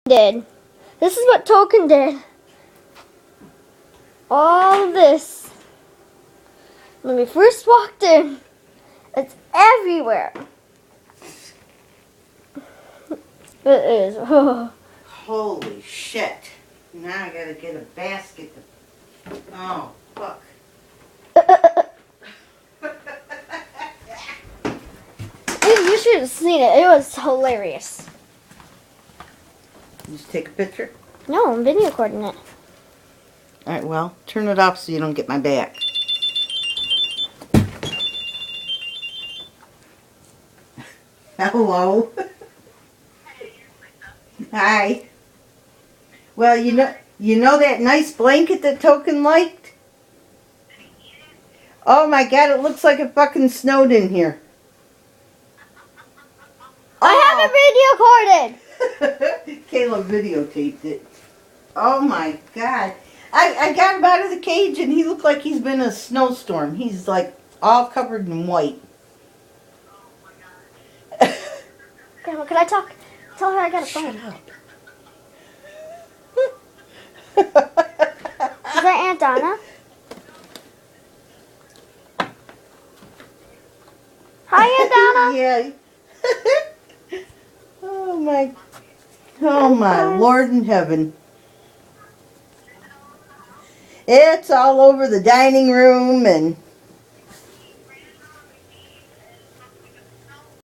did. This is what Tokin did. All this. When we first walked in, it's everywhere. It is. Holy shit. Now I gotta get a basket. Oh, fuck. You should have seen it. It was hilarious. Just take a picture? No, I'm video recording it. Alright, well, turn it off so you don't get my back. Hello. Hi. Well, you know that nice blanket that Tokin liked? Oh my god, it looks like it fucking snowed in here. I have a video recorded. Caleb videotaped it. Oh my god. I got him out of the cage and he looked like he's been in a snowstorm. He's like all covered in white. Grandma, can I talk? Tell her I got a phone. Shut up. Is that Aunt Donna? Hi, Aunt Donna. Yeah. Oh my Lord in heaven. It's all over the dining room and